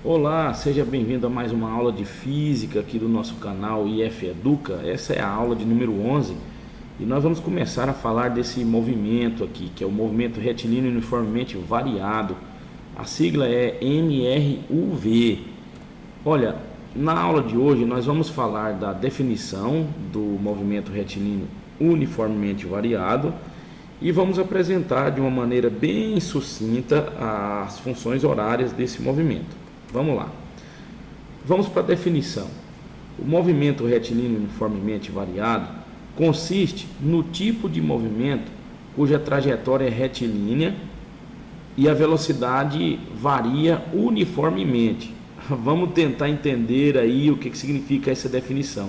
Olá, seja bem-vindo a mais uma aula de física aqui do nosso canal IF Educa. Essa é a aula de número 11 e nós vamos começar a falar desse movimento aqui, que é o movimento retilíneo uniformemente variado. A sigla é MRUV. Olha, na aula de hoje nós vamos falar da definição do movimento retilíneo uniformemente variado e vamos apresentar de uma maneira bem sucinta as funções horárias desse movimento. Vamos lá. Vamos para a definição. O movimento retilíneo uniformemente variado consiste no tipo de movimento cuja trajetória é retilínea e a velocidade varia uniformemente. Vamos tentar entender aí o que significa essa definição.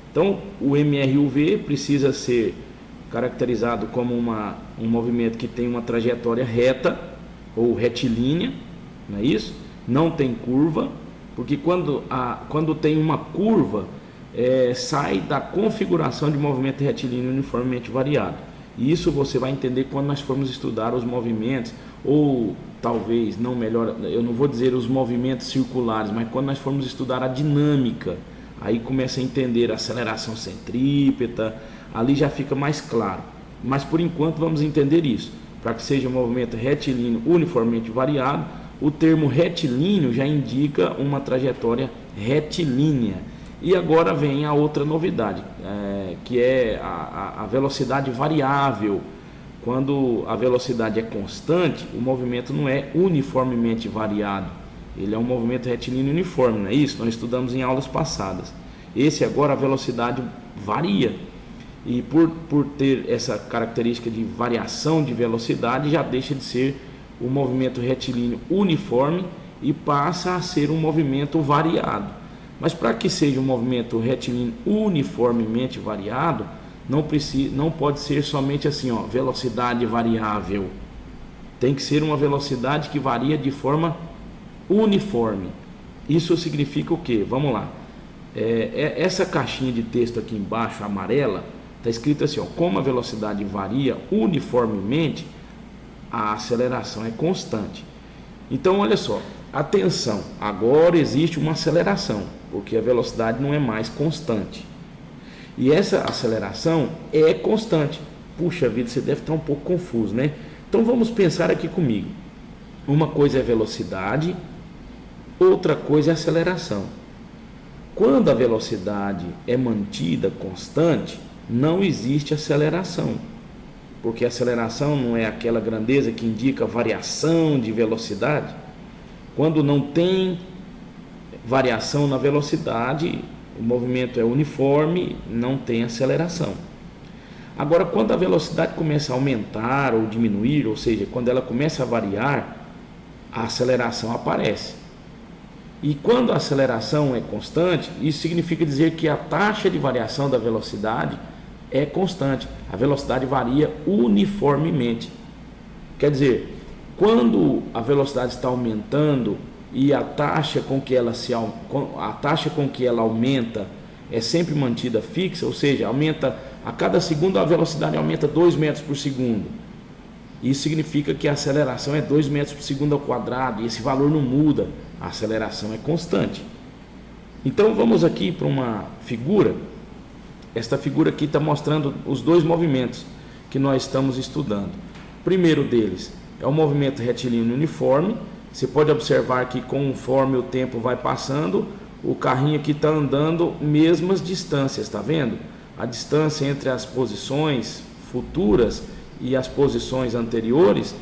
Então, o MRUV precisa ser caracterizado como um movimento que tem uma trajetória reta ou retilínea, não é isso? Não tem curva, porque quando tem uma curva, sai da configuração de movimento retilíneo uniformemente variado. E isso você vai entender quando nós formos estudar os movimentos, ou talvez, não melhor, eu não vou dizer os movimentos circulares, mas quando nós formos estudar a dinâmica, aí começa a entender a aceleração centrípeta, ali já fica mais claro. Mas por enquanto vamos entender isso. Para que seja um movimento retilíneo uniformemente variado, o termo retilíneo já indica uma trajetória retilínea. E agora vem a outra novidade, que é a velocidade variável. Quando a velocidade é constante, o movimento não é uniformemente variado. Ele é um movimento retilíneo uniforme, não é isso? Nós estudamos em aulas passadas. Esse agora a velocidade varia. E por ter essa característica de variação de velocidade, já deixa de ser o movimento retilíneo uniforme e passa a ser um movimento variado. Mas para que seja um movimento retilíneo uniformemente variado, não pode ser somente assim, velocidade variável. Tem que ser uma velocidade que varia de forma uniforme. Isso significa o quê? Vamos lá. Essa caixinha de texto aqui embaixo, amarela, está escrito assim, como a velocidade varia uniformemente, a aceleração é constante. Então, olha só, atenção, agora existe uma aceleração, porque a velocidade não é mais constante. E essa aceleração é constante. Puxa vida, você deve estar um pouco confuso, né? Então, vamos pensar aqui comigo. Uma coisa é velocidade, outra coisa é aceleração. Quando a velocidade é mantida constante, não existe aceleração. Porque a aceleração não é aquela grandeza que indica variação de velocidade. Quando não tem variação na velocidade, o movimento é uniforme, não tem aceleração. Agora, quando a velocidade começa a aumentar ou diminuir, ou seja, quando ela começa a variar, a aceleração aparece. E quando a aceleração é constante, isso significa dizer que a taxa de variação da velocidade é constante. A velocidade varia uniformemente. Quer dizer, quando a velocidade está aumentando e a taxa com que ela aumenta é sempre mantida fixa, ou seja, aumenta a cada segundo, a velocidade aumenta 2 metros por segundo. Isso significa que a aceleração é 2 metros por segundo ao quadrado e esse valor não muda, a aceleração é constante. Então vamos aqui para uma figura. Esta figura aqui está mostrando os dois movimentos que nós estamos estudando. O primeiro deles é o movimento retilíneo uniforme. Você pode observar que conforme o tempo vai passando, o carrinho aqui está andando mesmas distâncias, está vendo? A distância entre as posições futuras e as posições anteriores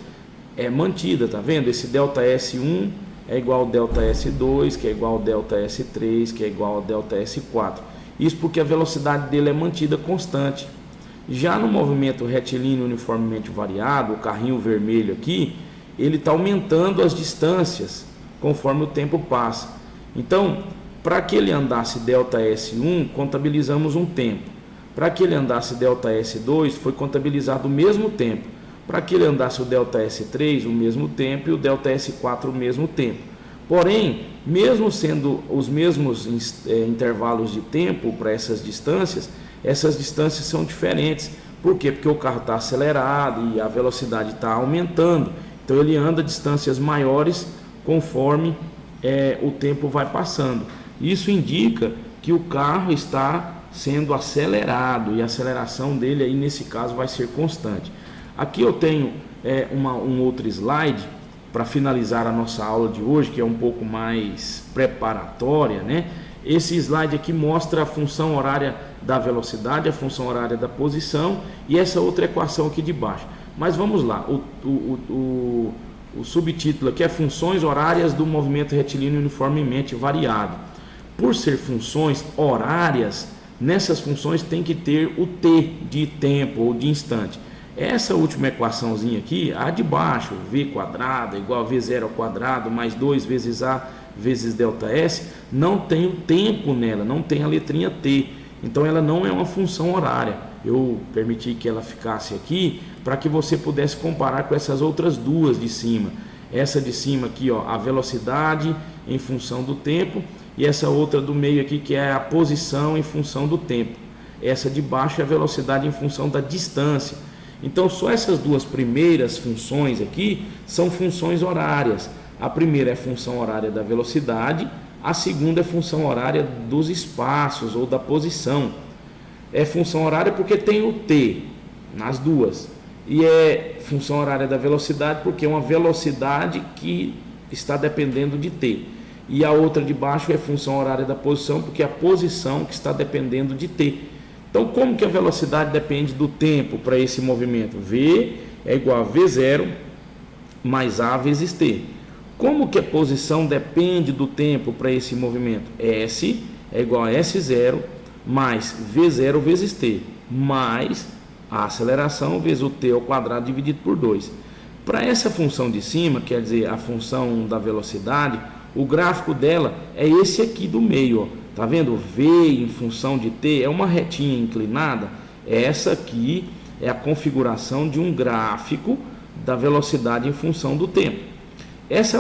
é mantida, está vendo? Esse delta S1 é igual ao delta S2, que é igual ao delta S3, que é igual ao delta S4. Isso porque a velocidade dele é mantida constante. Já no movimento retilíneo uniformemente variado, o carrinho vermelho aqui, ele está aumentando as distâncias conforme o tempo passa. Então, para que ele andasse delta S1, contabilizamos um tempo. Para que ele andasse delta S2, foi contabilizado o mesmo tempo. Para que ele andasse o delta S3, o mesmo tempo, e o delta S4, o mesmo tempo. Porém, mesmo sendo os mesmos intervalos de tempo para essas distâncias são diferentes. Por quê? Porque o carro está acelerado e a velocidade está aumentando. Então ele anda distâncias maiores conforme o tempo vai passando. Isso indica que o carro está sendo acelerado, e a aceleração dele aí nesse caso vai ser constante. Aqui eu tenho um outro slide para finalizar a nossa aula de hoje, que é um pouco mais preparatória, né? Esse slide aqui mostra a função horária da velocidade, a função horária da posição e essa outra equação aqui de baixo. Mas vamos lá, o subtítulo aqui é funções horárias do movimento retilíneo uniformemente variado. Por ser funções horárias, nessas funções tem que ter o t de tempo ou de instante. Essa última equaçãozinha aqui, a de baixo, v quadrado igual a v0 ao quadrado mais 2 vezes a vezes ΔS, não tem o tempo nela, não tem a letrinha t. Então ela não é uma função horária. Eu permiti que ela ficasse aqui para que você pudesse comparar com essas outras duas de cima. Essa de cima aqui, ó, a velocidade em função do tempo, e essa outra do meio aqui que é a posição em função do tempo. Essa de baixo é a velocidade em função da distância. Então só essas duas primeiras funções aqui são funções horárias. A primeira é a função horária da velocidade, a segunda é a função horária dos espaços ou da posição. É função horária porque tem o t nas duas, e é função horária da velocidade porque é uma velocidade que está dependendo de t. E a outra de baixo é função horária da posição porque é a posição que está dependendo de t. Então como que a velocidade depende do tempo para esse movimento? V é igual a V0 mais A vezes t. Como que a posição depende do tempo para esse movimento? S é igual a S0 mais V0 vezes t, mais a aceleração vezes o t ao quadrado dividido por 2. Para essa função de cima, quer dizer, a função da velocidade, o gráfico dela é esse aqui do meio, ó. Tá vendo? V em função de t é uma retinha inclinada. Essa aqui é a configuração de um gráfico da velocidade em função do tempo. Esse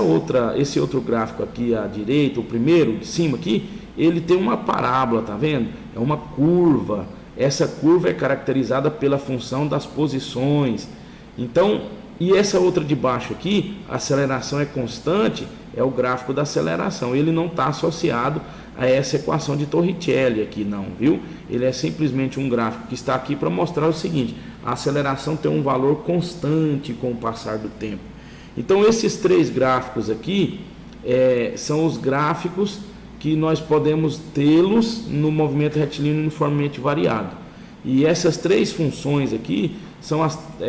outro gráfico aqui à direita, o primeiro de cima aqui, ele tem uma parábola, tá vendo? É uma curva. Essa curva é caracterizada pela função das posições. Então, e essa outra de baixo aqui, a aceleração é constante, é o gráfico da aceleração. Ele não está associado a essa equação de Torricelli aqui não, viu? Ele é simplesmente um gráfico que está aqui para mostrar o seguinte: a aceleração tem um valor constante com o passar do tempo. Então esses três gráficos aqui são os gráficos que nós podemos tê-los no movimento retilíneo uniformemente variado. E essas três funções aqui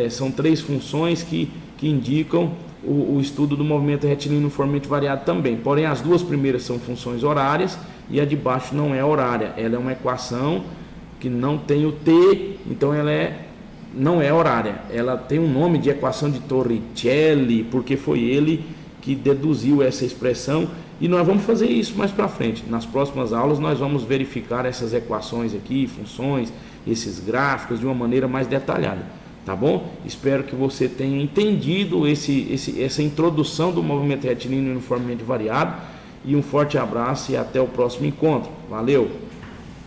são três funções que indicam o estudo do movimento retilíneo uniformemente variado também. Porém, as duas primeiras são funções horárias e a de baixo não é horária. Ela é uma equação que não tem o t, então ela não é horária. Ela tem um nome de equação de Torricelli, porque foi ele que deduziu essa expressão. E nós vamos fazer isso mais para frente. Nas próximas aulas nós vamos verificar essas equações aqui, funções, esses gráficos de uma maneira mais detalhada. Tá bom? Espero que você tenha entendido essa introdução do movimento retilíneo uniformemente variado. E um forte abraço e até o próximo encontro. Valeu!